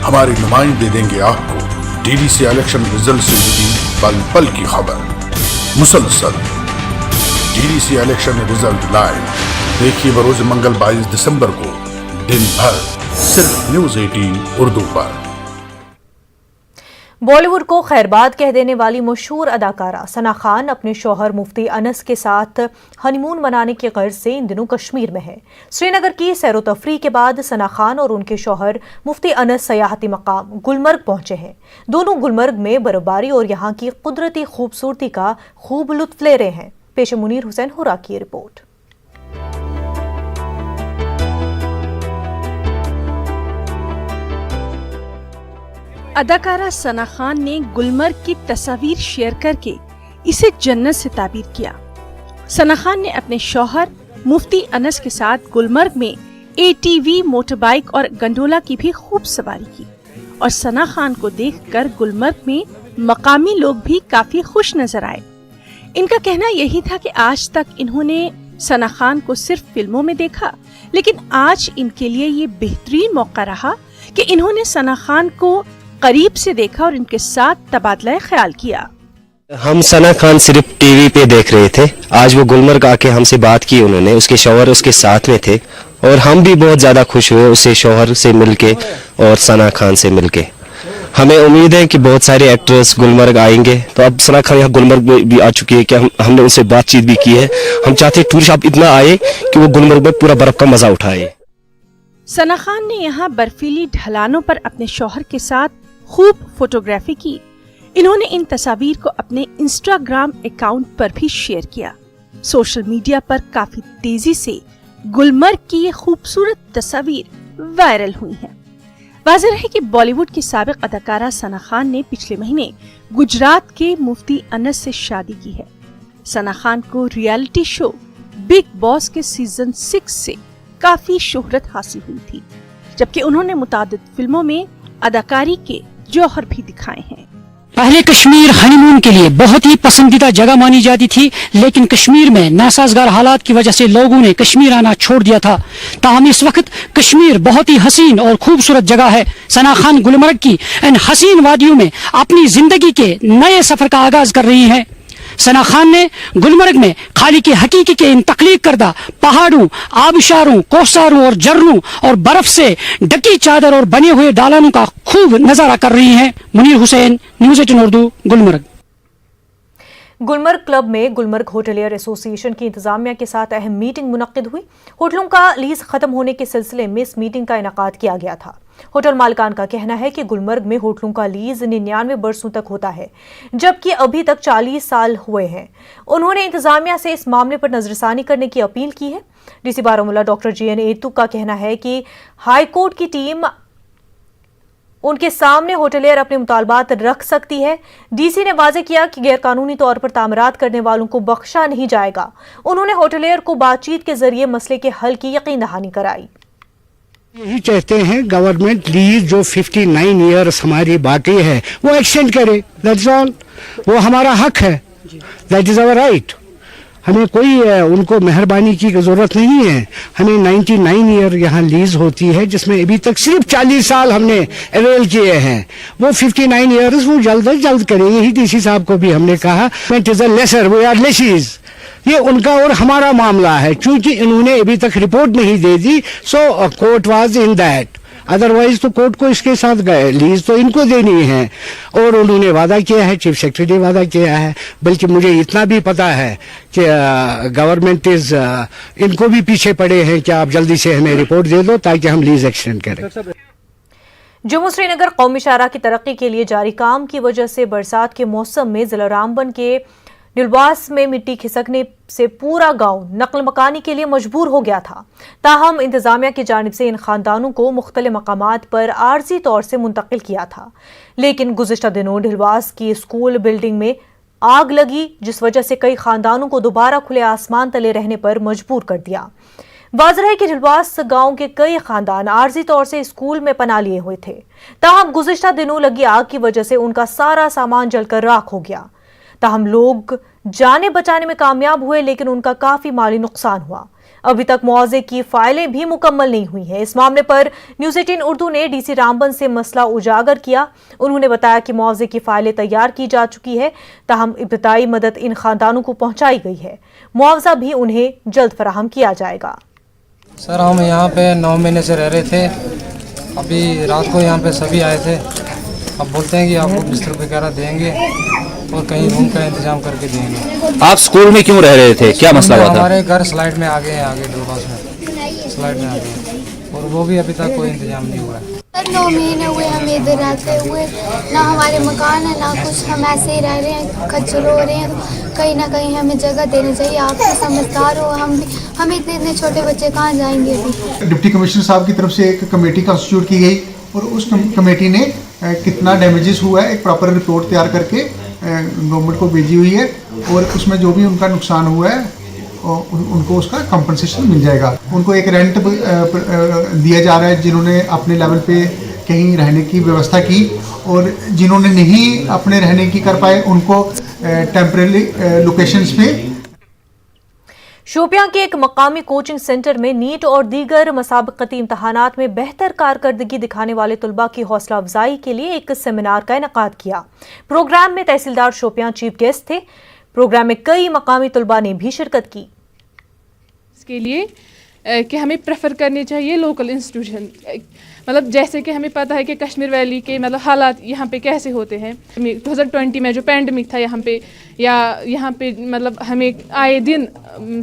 हमारे नुमाइंदे देंगे आपको डीडीसी इलेक्शन रिजल्ट से जुड़ी पल पल की खबर मुसलसल। डीडीसी इलेक्शन रिजल्ट लाइव देखिए बरोज मंगल 22 दिसंबर को दिन भर सिर्फ न्यूज 18 उर्दू पर। बॉलीवुड को खैरबाद कह देने वाली मशहूर अदाकारा सना खान अपने शौहर मुफ्ती अनस के साथ हनीमून मनाने की गर्ज से इन दिनों कश्मीर में है। श्रीनगर की सैरो तफरी के बाद सना खान और उनके शौहर मुफ्ती अनस सयाहती मकाम गुलमर्ग पहुंचे हैं। दोनों गुलमर्ग में बर्फबारी और यहाँ की कुदरती खूबसूरती का खूब लुत्फ ले रहे हैं। पेश मुनीर हुसैन हुरा की रिपोर्ट। अदाकारा सना खान ने गुलमर्ग की तस्वीर शेयर करके इसे जन्नत से ताबीर किया। सना खान ने अपने शौहर मुफ्ती अनस के साथ गुलमर्ग में ATV, मोटरबाइक और गंडोला की भी खूब सवारी की और सना खान को देखकर गुलमर्ग में मकामी लोग भी काफी खुश नजर आए। इनका कहना यही था कि आज तक इन्होंने सना खान को सिर्फ फिल्मों में देखा, लेकिन आज इनके लिए ये बेहतरीन मौका रहा कि इन्होंने सना खान को करीब से देखा और इनके साथ तबादला ख्याल किया। हम सना खान सिर्फ टीवी पे देख रहे थे, आज वो गुलमर्ग आके हमसे बात की उन्होंने, उसके शौहर उसके साथ में थे और हम भी बहुत ज़्यादा खुश हुए उससे शौहर से मिलके और सना खान से मिलके। हमें उम्मीद है कि बहुत सारे एक्टर्स गुलमर्ग आएंगे, तो अब सना खान यहाँ गुलमर्ग में भी आ चुकी है कि हमने उनसे बातचीत भी की है। हम चाहते हैं टूरिस्ट आप इतना आए कि वो गुलमर्ग में पूरा बर्फ का मजा उठाए। सना खान ने यहाँ बर्फीली ढलानों पर अपने शौहर के साथ खूब फोटोग्राफी की। इन्होंने इन तस्वीर को अपने इंस्टाग्राम अकाउंट पर भी शेयर किया। सोशल मीडिया पर काफी तेजी से गुलमर्ग की ये खूबसूरत तस्वीर वायरल हुई हैं। वाज़ेह है कि बॉलीवुड की साबिक अदाकारा सना खान ने पिछले महीने गुजरात के मुफ्ती अनस से शादी की है। सना खान को रियलिटी शो बिग बॉस के सीजन 6 से काफी शोहरत हासिल हुई थी, जबकि उन्होंने मुतादिद फिल्मों में अदाकारी के जौहर भी दिखाए हैं। पहले कश्मीर हनीमून के लिए बहुत ही पसंदीदा जगह मानी जाती थी, लेकिन कश्मीर में नासाजगार हालात की वजह से लोगों ने कश्मीर आना छोड़ दिया था। ताहम इस वक्त कश्मीर बहुत ही हसीन और खूबसूरत जगह है। सना खान गुलमर्ग की इन हसीन वादियों में अपनी जिंदगी के नए सफर का आगाज कर रही हैं। सना खान ने गुलमर्ग में खाली के हकीकी के इन तख्लीक करदा पहाड़ों, आबशारों, कोसारों और झरनों और बर्फ से ढकी चादर और बने हुए डालानों का खूब नजारा कर रही हैं। मुनीर हुसैन, न्यूज़ 18 उर्दू, गुलमर्ग। गुलमर्ग क्लब में गुलमर्ग होटलियर एसोसिएशन की इंतजामिया के साथ अहम मीटिंग मुनक्किद हुई। होटलों का लीज खत्म होने के सिलसिले में इस मीटिंग का इनेकाद किया गया था। होटल मालिकान का कहना है कि गुलमर्ग में होटलों का लीज 99 बरसों तक होता है, जबकि अभी तक 40 साल हुए हैं। उन्होंने इंतजामिया से इस मामले पर नजरसानी करने की अपील की है। डीसी बारामूला डॉक्टर JN एतू का कहना है कि हाई कोर्ट की टीम उनके सामने होटलियर अपने मुतालबात रख सकती है। डीसी ने वाजे किया कि गैरकानूनी तौर पर तामीरात करने वालों को बख्शा नहीं जाएगा। उन्होंने होटलियर को बातचीत के जरिए मसले के हल की यकीन दहानी कराई। यही चाहते हैं गवर्नमेंट लीज जो 59 ईयर्स हमारी बाकी है वो एक्सटेंड करे, दैट्स ऑल। वो हमारा हक है, दैट इज आवर राइट। हमें कोई उनको मेहरबानी की जरूरत नहीं है। हमें 99 ईयर यहाँ लीज होती है जिसमें अभी तक सिर्फ 40 साल हमने अवेल किए हैं। वो 59 ईयर्स वो जल्द अज जल्द करें। यही डीसी साहब को भी हमने कहा it is a lesser, we are lessees. ये उनका और हमारा मामला है, क्योंकि इन्होंने अभी तक रिपोर्ट नहीं दे दी, so court was in that. Otherwise तो कोर्ट को इसके साथ गए, लीज तो इनको देनी है। और उन्होंने वादा किया है, चीफ सेक्रेटरी ने वादा किया है। बल्कि मुझे इतना भी पता है कि गवर्नमेंट इनको भी पीछे पड़े हैं कि आप जल्दी से हमें रिपोर्ट दे दो ताकि हम लीज एक्सटेंड करें। जम्मू श्रीनगर कौमी शाहराह की तरक्की के लिए जारी काम की वजह से बरसात के मौसम में जिला रामबन के डिलवास में मिट्टी खिसकने से पूरा गांव नकल मकानी के लिए मजबूर हो गया था। ताहम इंतजामिया की जानिब से इन खानदानों को मुख्तलिफ मकामात पर आर्जी तौर से मुंतकिल किया था, लेकिन गुज़िश्ता दिनों डिलवास की स्कूल बिल्डिंग में आग लगी, जिस वजह से कई खानदानों को दोबारा खुले आसमान तले रहने पर मजबूर कर दिया। वाज़ेह है कि डिलवास गांव के कई खानदान आर्जी तौर से स्कूल में पनाह लिए हुए थे। ताहम गुज़िश्ता दिनों लगी आग की वजह से उनका सारा सामान जलकर राख हो गया। ताहम लोग जाने बचाने में कामयाब हुए, लेकिन उनका काफी माली नुकसान हुआ। अभी तक मुआवजे की फाइलें भी मुकम्मल नहीं हुई हैं। इस मामले पर न्यूज़ 18 उर्दू ने डीसी रामबन से मसला उजागर किया। उन्होंने बताया कि मुआवजे की फाइलें तैयार की जा चुकी है, ताहम इब्तदाई मदद इन खानदानों को पहुंचाई गई है। मुआवजा भी उन्हें जल्द फराहम किया जाएगा। सर, हम यहाँ पे 9 महीने से रह रहे थे। अभी रात को यहाँ पे सभी आए थे। अब बोलते हैं कि आपको बिस्तर वगैरह देंगे और कहीं रूम का इंतजाम करके देंगे। आप स्कूल में क्यों रह रहे थे, क्या मसला हुआ था? हमारे घर स्लाइड में आ गए हैं, आगे डिलवास में स्लाइड में आ गए, और वो भी अभी तक कोई इंतजाम नहीं हुआ है। 9 महीने हुए हमें इधर रहते हुए, ना हमारे मकान है ना कुछ, हम ऐसे ही रह रहे हैं, खच्चर हो रहे हैं। तो कहीं ना कहीं हमें जगह देनी चाहिए। आप भी समझदार हो, हम इतने छोटे बच्चे कहाँ जाएंगे अभी। डिप्टी कमिश्नर साहब की तरफ से एक कमेटी कंस्टिट्यूट की गई और उस कमेटी ने कितना डैमेजेस हुआ है एक प्रॉपर रिपोर्ट तैयार करके गवर्नमेंट को भेजी हुई है, और उसमें जो भी उनका नुकसान हुआ है उनको उसका कंपनसेशन मिल जाएगा। उनको एक रेंट दिया जा रहा है जिन्होंने अपने लेवल पे कहीं रहने की व्यवस्था की, और जिन्होंने नहीं अपने रहने की कर पाए उनको टेम्परेरी लोकेशंस पे। शोपियां के एक मकामी कोचिंग सेंटर में नीट और दीगर मसाबकती इम्तहानात में बेहतर कारकर्दगी दिखाने वाले तुलबा की हौसला अफजाई के लिए एक सेमिनार का इनेकाद किया। प्रोग्राम में तहसीलदार शोपियां चीफ गेस्ट थे। प्रोग्राम में कई मकामी तुलबा ने भी शिरकत की। इसके लिए कि हमें प्रेफर करनी चाहिए लोकल इंस्टीट्यूशन, मतलब जैसे कि हमें पता है कि कश्मीर वैली के मतलब हालात यहाँ पे कैसे होते हैं। 2020 में जो पैंडमिक था यहाँ पे, या यहाँ पे मतलब हमें आए दिन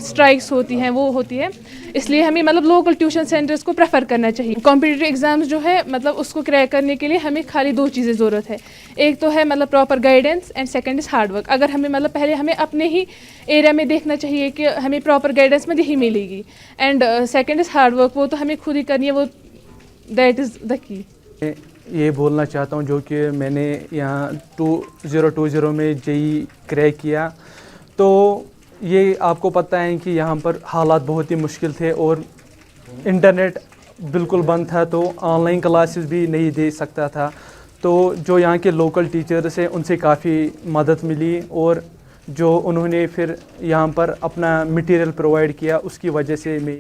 स्ट्राइक्स होती हैं, वो होती है, इसलिए हमें मतलब लोकल ट्यूशन सेंटर्स को प्रेफर करना चाहिए। कॉम्पिटिटिव एग्जाम्स जो है मतलब उसको क्रैक करने के लिए हमें खाली 2 चीज़ें ज़रूरत है। एक तो है मतलब proper guidance and second is hard work. अगर हमें मतलब पहले हमें अपने ही एरिया में देखना चाहिए कि हमें प्रॉपर गाइडेंस में ही मिलेगी, and second is hard work, वो तो हमें खुद ही करनी है, वो दैट इज़ द की। ये बोलना चाहता हूँ जो कि मैंने यहाँ 2020 में जेई क्रैक किया, तो ये आपको पता है कि यहाँ पर हालात बहुत ही मुश्किल थे और इंटरनेट बिल्कुल बंद था, तो ऑनलाइन क्लासेस भी नहीं दे सकता था। तो जो यहाँ के लोकल टीचर्स हैं उनसे काफ़ी मदद मिली, और जो उन्होंने फिर यहाँ पर अपना मटेरियल प्रोवाइड किया, उसकी वजह से मैं।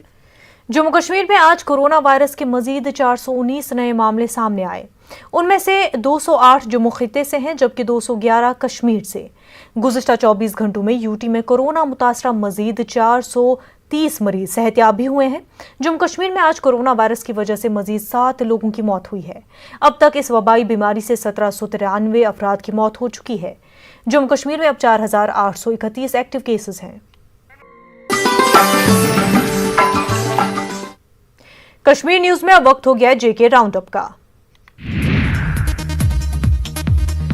जम्मू कश्मीर में आज कोरोना वायरस के मजीद 419 नए मामले सामने आए। उनमें से 208 जम्मू खित्ते से हैं, जबकि 211 कश्मीर से। गुज़िश्ता 24 घंटों में यूटी में कोरोना मुतासरा मजीद 430 मरीज सेहतियाब भी हुए हैं। जम्मू कश्मीर में आज कोरोना वायरस की वजह से मजीद 7 लोगों की मौत हुई है। अब तक इस वबाई बीमारी से 1793 अफराद की मौत हो चुकी है। जम्मू कश्मीर में अब 4831 एक्टिव केसेस हैं। कश्मीर न्यूज में अब वक्त हो गया जेके राउंड अप का।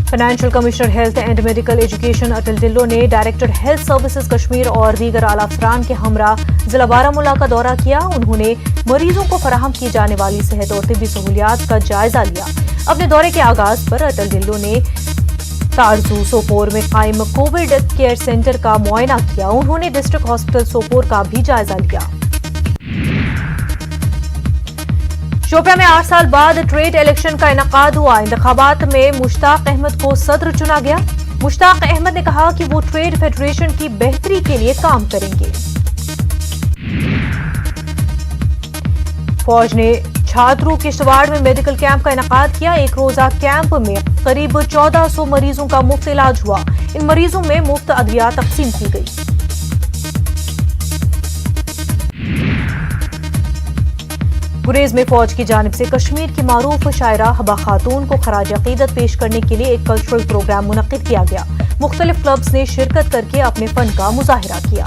Financial commissioner health and medical education Atal Dhillon ने डायरेक्टर हेल्थ सर्विसेज कश्मीर और दीगर आला अफसरान के हमरा जिला बारामूला का दौरा किया। उन्होंने मरीजों को फराहम की जाने वाली सेहत और तिब्बी सहूलियात का जायजा लिया। अपने दौरे के आगाज पर अटल ढिल्लों ने तारजू सोपोर में कायम कोविड केयर सेंटर का मुआयना किया। उन्होंने डिस्ट्रिक्ट हॉस्पिटल सोपोर का भी जायजा लिया। शोपियां में 8 साल बाद ट्रेड इलेक्शन का इनेकाद हुआ। इंतखाबात में मुश्ताक अहमद को सदर चुना गया। मुश्ताक अहमद ने कहा कि वो ट्रेड फेडरेशन की बेहतरी के लिए काम करेंगे। फौज ने छात्रों किश्तवाड़ में मेडिकल कैंप का इनेकाद किया। एक रोजा कैंप में करीब 1400 मरीजों का मुफ्त इलाज हुआ। इन मरीजों में मुफ्त अद्विया तकसीम की गई। गुरेज में फौज की जानिब से कश्मीर की मारूफ शायरा हबा खातून को खराज अकीदत पेश करने के लिए एक कल्चरल प्रोग्राम मुनक्किद किया गया। मुख्तलिफ क्लब्स ने शिरकत करके अपने फन का मुजाहिरा किया।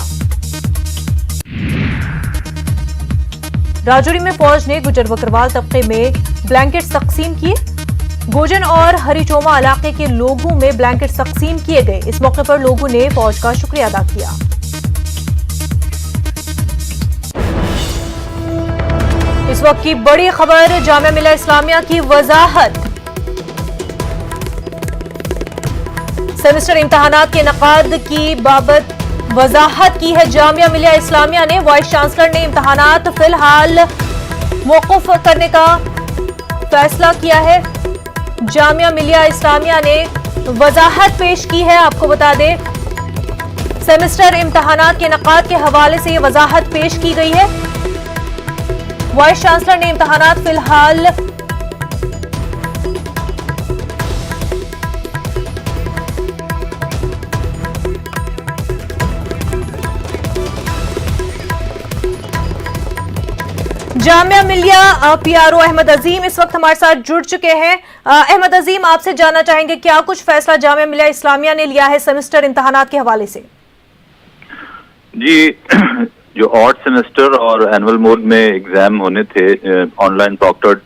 राजौरी में फौज ने गुजर बकरवाल तबके में ब्लैंकेट्स तकसीम किए। गोजन और हरिचोमा इलाके के लोगों में ब्लैंकेट्स तकसीम किए गए। इस मौके पर लोगों ने फौज का शुक्रिया अदा किया। इस वक्त की बड़ी खबर, जामिया मिलिया इस्लामिया की वजाहत। सेमेस्टर इम्तहानात के इनेकाद की बाबत वजाहत की है जामिया मिलिया इस्लामिया ने। वाइस चांसलर ने इम्तहानात फिलहाल मौकूफ करने का फैसला किया है। जामिया मिलिया इस्लामिया ने वजाहत पेश की है। आपको बता दें, सेमेस्टर इम्तहानात के इनेकाद के हवाले से ये वजाहत पेश की गई है। वाइस चांसलर ने इम्तहानात फिलहाल जामिया मिलिया पीआरओ अहमद अजीम इस वक्त हमारे साथ जुड़ चुके हैं। अहमद अजीम, आपसे जानना चाहेंगे क्या कुछ फैसला जामिया मिलिया इस्लामिया ने लिया है सेमेस्टर इम्तहानात के हवाले से? जी, जो ऑड सेमेस्टर और एनुअल मोड में एग्जाम होने थे ऑनलाइन प्रॉक्टर्ड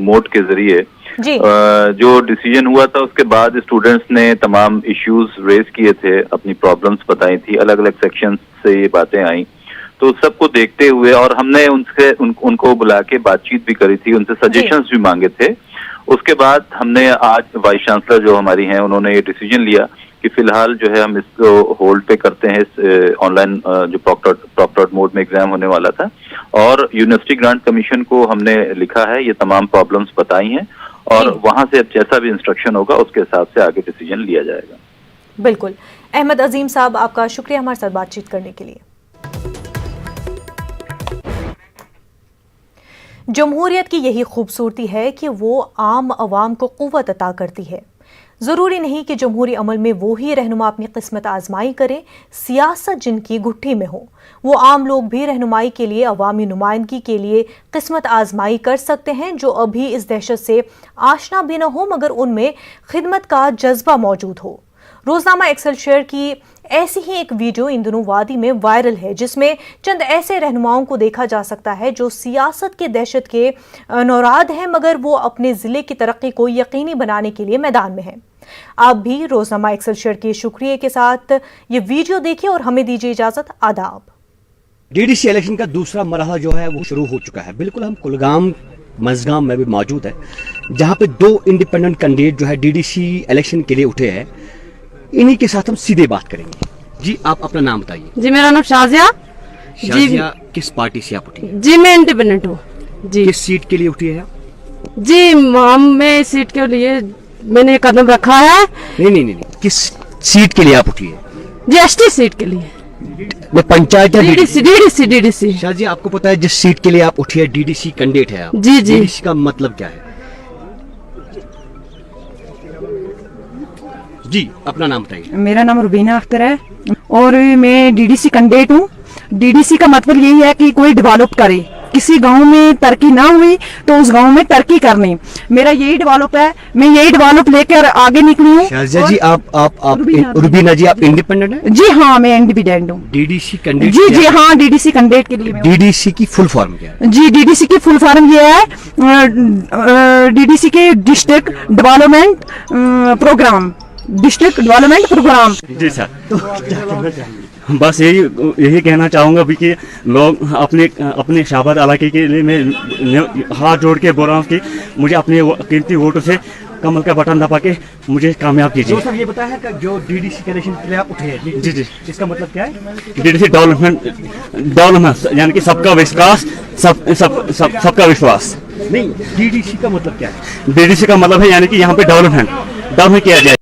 मोड के जरिए, जो डिसीजन हुआ था उसके बाद स्टूडेंट्स ने तमाम इश्यूज रेज किए थे, अपनी प्रॉब्लम्स बताई थी, अलग अलग सेक्शन से ये बातें आई। तो सबको देखते हुए और हमने उनसे उनको बुला के बातचीत भी करी थी, उनसे सजेशंस भी मांगे थे। उसके बाद हमने आज वाइस चांसलर जो हमारी हैं उन्होंने ये डिसीजन लिया कि फिलहाल जो है हम इसको होल्ड पे करते हैं। इस ऑनलाइन जो प्रॉक्टर्ड मोड में एग्जाम होने वाला था, और यूनिवर्सिटी ग्रांट कमीशन को हमने लिखा है, ये तमाम प्रॉब्लम्स बताई हैं और वहां से अब जैसा भी इंस्ट्रक्शन होगा उसके हिसाब से आगे डिसीजन लिया जाएगा। बिल्कुल। अहमद अजीम साहब, आपका शुक्रिया हमारे साथ बातचीत करने के लिए। जमहूरियत की यही खूबसूरती है कि वो आम अवाम को क़ुव्वत अता करती है। ज़रूरी नहीं कि जमहूरी अमल में वो ही रहनुमा अपनी किस्मत आजमाई करें। सियासत जिनकी गुट्ठी में हो, वो आम लोग भी रहनुमाई के लिए, अवामी नुमाइंदगी के लिए किस्मत आजमाई कर सकते हैं, जो अभी इस दहशत से आशना भी न हो मगर उनमें खिदमत का जज्बा मौजूद हो। रोजनामा एक्सेलशियर की ऐसी ही एक वीडियो इन दिनों वादी में वायरल है, जिसमें चंद ऐसे रहनुमाओं को देखा जा सकता है जो सियासत के दहशत के नौराद हैं मगर वो अपने ज़िले की तरक्की को यकीनी बनाने के लिए मैदान में हैं। आप भी रोजनामा एक्सेलशियर के शुक्रिया के साथ ये वीडियो देखिए और हमें दीजिए इजाजत। आदाब। डीडीसी इलेक्शन का दूसरा मरहला जो है वो शुरू हो चुका है। बिल्कुल हम कुलगाम मजगाम में भी मौजूद है, जहाँ पे 2 इंडिपेंडेंट कैंडिडेट जो है डीडीसी इलेक्शन के लिए उठे हैं। इन्हीं के साथ हम सीधे बात करेंगे। जी, आप अपना नाम बताइए। जी, मेरा नाम शाजिया। शाजिया, किस पार्टी से आप उठी? जी, मैं इंडिपेंडेंट हूँ। जी, किस सीट के लिए उठी है? जी, मैं इस सीट के लिए मैंने कदम रखा है। नहीं, किस सीट के लिए आप उठी है? जी, एसटी सीट के लिए। वो पंचायत डीडीसी। शाजिया, आपको पता है जिस सीट के लिए आप उठी है डीडीसी कैंडिडेट है आप? जी। डीडीसी का मतलब क्या है? जी, अपना नाम बताइए। मेरा नाम रुबीना अख्तर है और मैं डीडीसी कैंडिडेट हूँ। डीडीसी का मतलब यही है कि कोई डेवलप करे, किसी गांव में तरक्की ना हुई तो उस गांव में तरक्की करनी। मेरा यही डेवलप है, मैं यही डेवलप लेकर आगे निकली हूँ। शाजिया जी, आप रुबीना जी, आप इंडिपेंडेंट हैं? जी हाँ, मैं इंडिपेंडेंट हूँ। DDC candidate? जी हाँ, डीडीसी कैंडिडेट के लिए। डीडीसी की फुल फॉर्म क्या है? जी, डीडीसी की फुल फॉर्म ये है, डीडीसी के district development programme. District development programme. जी सर, तो बस यही कहना चाहूँगा भी कि लोग अपने शाहबाद इलाके के लिए मैं हाथ जोड़ के बोल रहा हूँ कि मुझे अपने कीमती वोटों से कमल का बटन दबा के मुझे कामयाब कीजिए। तो सर ये बताया है कि जो डीडीसी के इलेक्शन के लिए आप उठे हैं, जी जी, इसका मतलब क्या है? डीडीसी डेवलपमेंट यानी कि सबका विकास, सबका विश्वास। नहीं, डीडीसी का मतलब क्या है? डीडीसी का मतलब है यानी कि यहाँ पे डेवलपमेंट किया जाए।